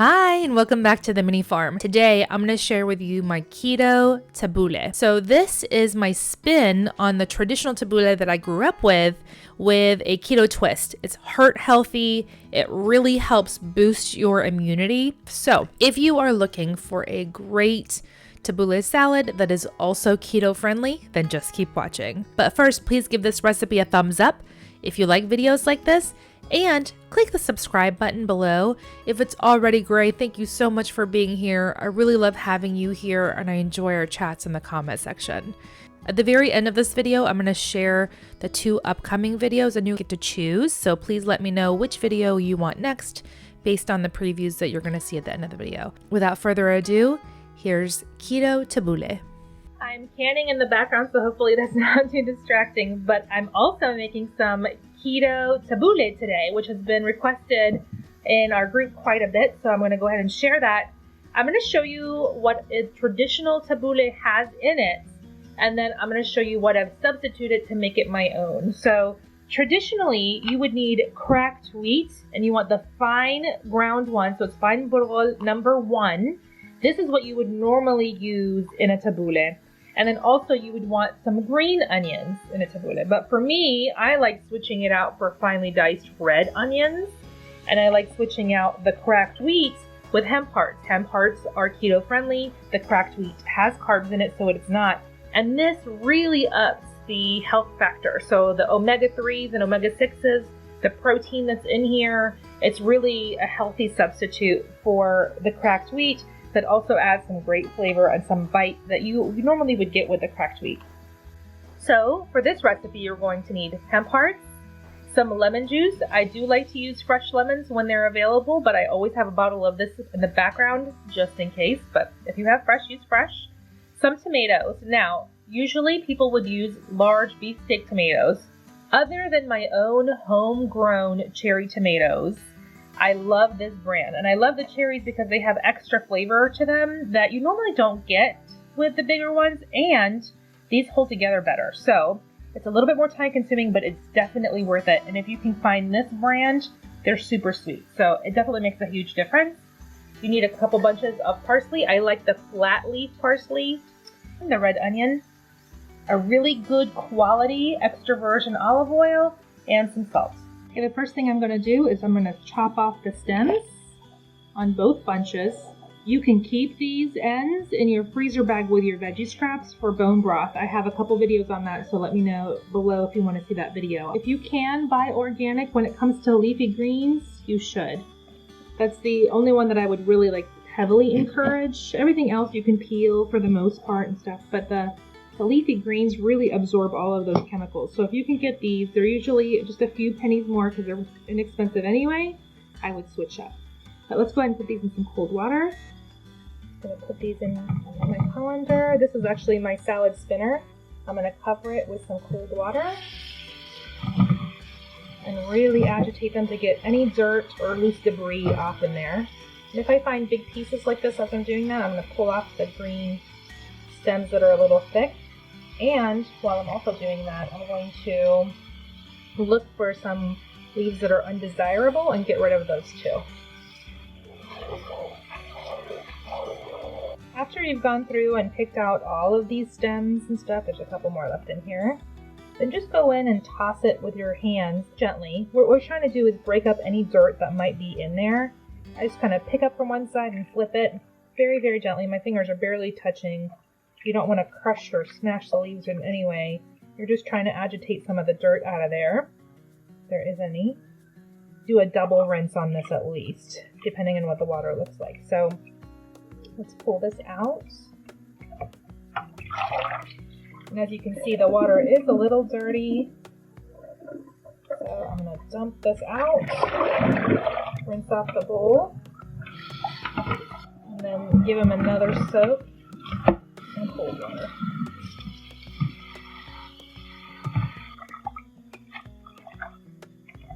Hi, and welcome back to the mini farm. Today, I'm going to share with you my keto tabbouleh. So this is my spin on the traditional tabbouleh that I grew up with a keto twist. It's heart healthy. It really helps boost your immunity. So if you are looking for a great Tabouli salad that is also keto friendly, then just keep watching. But first, please give this recipe a thumbs up if you like videos like this, and click the subscribe button below if it's already great. Thank you so much for being here. I really love having you here, and I enjoy our chats in the comment section. At the very end of this video, I'm going to share the 2 upcoming videos and you get to choose. So please let me know which video you want next based on the previews that you're going to see at the end of the video. Without further ado, here's keto tabbouleh. I'm canning in the background, so hopefully that's not too distracting, but I'm also making some keto tabbouleh today, which has been requested in our group quite a bit, so I'm going to go ahead and share that. I'm going to show you what a traditional tabbouleh has in it, and then I'm going to show you what I've substituted to make it my own. So traditionally, you would need cracked wheat, and you want the fine ground one, so it's fine bourrol number 1. This is what you would normally use in a tabbouleh. And then also you would want some green onions in a tabbouleh. But for me, I like switching it out for finely diced red onions. And I like switching out the cracked wheat with hemp hearts. Hemp hearts are keto friendly. The cracked wheat has carbs in it, so it's not. And this really ups the health factor. So the omega-3s and omega-6s, the protein that's in here, it's really a healthy substitute for the cracked wheat that also adds some great flavor and some bite that you normally would get with the cracked wheat. So for this recipe, you're going to need hemp hearts, some lemon juice. I do like to use fresh lemons when they're available, but I always have a bottle of this in the background just in case. But if you have fresh, use fresh. Some tomatoes. Now, usually people would use large beefsteak tomatoes. Other than my own homegrown cherry tomatoes, I love this brand, and I love the cherries because they have extra flavor to them that you normally don't get with the bigger ones, and these hold together better. So it's a little bit more time consuming, but it's definitely worth it. And if you can find this brand, they're super sweet. So it definitely makes a huge difference. You need a couple bunches of parsley. I like the flat leaf parsley and the red onion, a really good quality extra virgin olive oil, and some salt. Okay, the first thing I'm going to do is I'm going to chop off the stems on both bunches. You can keep these ends in your freezer bag with your veggie scraps for bone broth. I have a couple videos on that, so let me know below if you want to see that video. If you can buy organic when it comes to leafy greens, you should. That's the only one that I would really heavily encourage. Everything else you can peel for the most part and stuff, but the leafy greens really absorb all of those chemicals. So if you can get these, they're usually just a few pennies more because they're inexpensive anyway. I would switch up. But let's go ahead and put these in some cold water. I'm going to put these in my colander. This is actually my salad spinner. I'm going to cover it with some cold water and really agitate them to get any dirt or loose debris off in there. And if I find big pieces like this as I'm doing that, I'm going to pull off the green stems that are a little thick. And while I'm also doing that, I'm going to look for some leaves that are undesirable and get rid of those too. After you've gone through and picked out all of these stems and stuff, there's a couple more left in here, then just go in and toss it with your hands gently. What we're trying to do is break up any dirt that might be in there. I just kind of pick up from one side and flip it very, very gently. My fingers are barely touching. You don't want to crush or smash the leaves in any way. You're just trying to agitate some of the dirt out of there, if there is any. Do a double rinse on this at least, depending on what the water looks like. So let's pull this out. And as you can see, the water is a little dirty. So I'm going to dump this out, rinse off the bowl, and then give them another soak in cold water.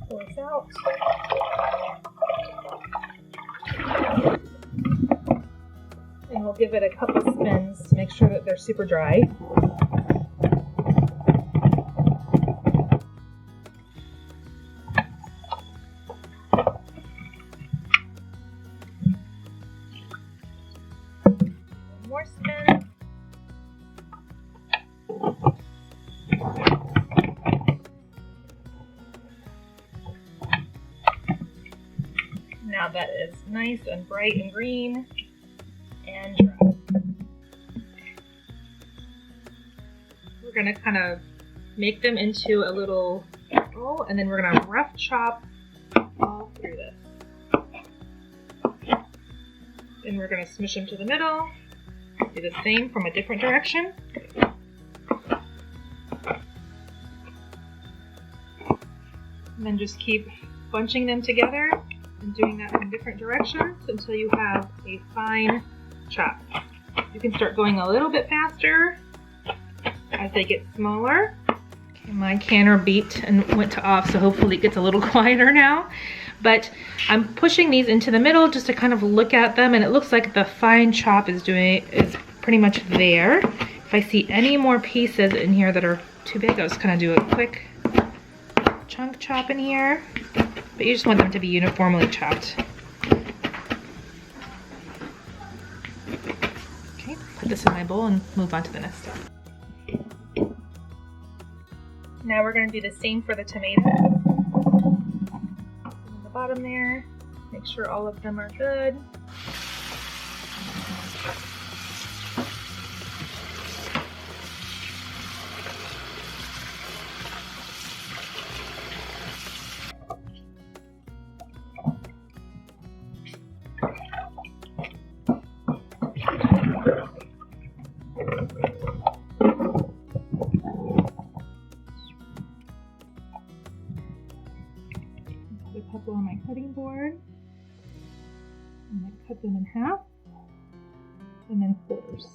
Pull this out. And we'll give it a couple spins to make sure that they're super dry. more spin. Now that is nice and bright and green and dry. We're going to kind of make them into a little roll, and then we're going to rough chop all through this. Then we're going to smush them to the middle. Do the same from a different direction. And then just keep bunching them together and doing that in different directions until you have a fine chop. You can start going a little bit faster as they get smaller. Okay, my canner beeped and went to off, so hopefully it gets a little quieter now. But I'm pushing these into the middle just to kind of look at them, and it looks like the fine chop is pretty much there. If I see any more pieces in here that are too big, I'll just kind of do a quick chunk chop in here. But you just want them to be uniformly chopped. Okay, put this in my bowl and move on to the next step. Now we're going to do the same for the tomatoes. On the bottom there, make sure all of them are good. A couple on my cutting board, and I cut them in half and then quarters.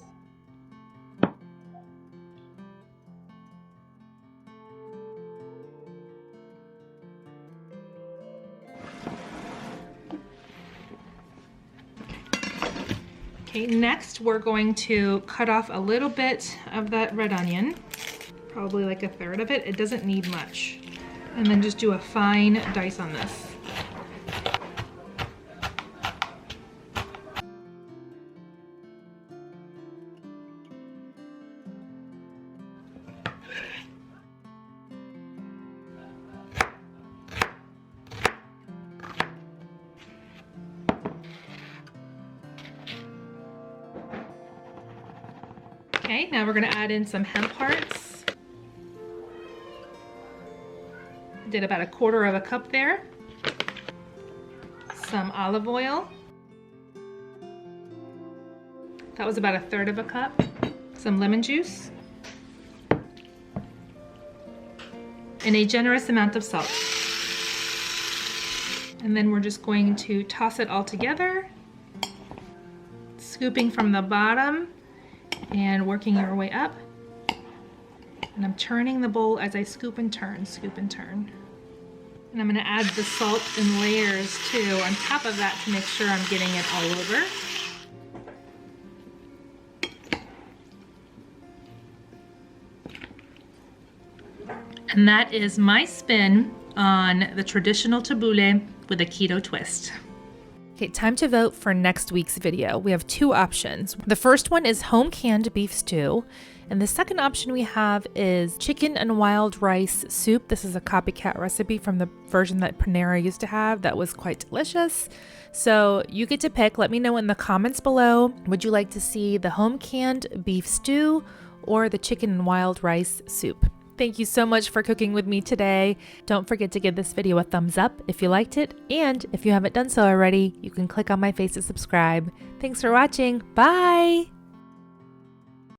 Okay, next we're going to cut off a little bit of that red onion, probably like a third of it. It doesn't need much. And then just do a fine dice on this. Okay, now we're going to add in some hemp hearts. Did about 1/4 cup there. Some olive oil. That was about 1/3 cup. Some lemon juice. And a generous amount of salt. And then we're just going to toss it all together, scooping from the bottom and working your way up. And I'm turning the bowl as I scoop and turn, scoop and turn. And I'm going to add the salt in layers too on top of that to make sure I'm getting it all over. And that is my spin on the traditional tabbouleh with a keto twist. Okay, time to vote for next week's video. We have 2 options. The first one is home canned beef stew. And the second option we have is chicken and wild rice soup. This is a copycat recipe from the version that Panera used to have that was quite delicious. So you get to pick. Let me know in the comments below. Would you like to see the home canned beef stew or the chicken and wild rice soup? Thank you so much for cooking with me today. Don't forget to give this video a thumbs up if you liked it. And if you haven't done so already, you can click on my face to subscribe. Thanks for watching. Bye.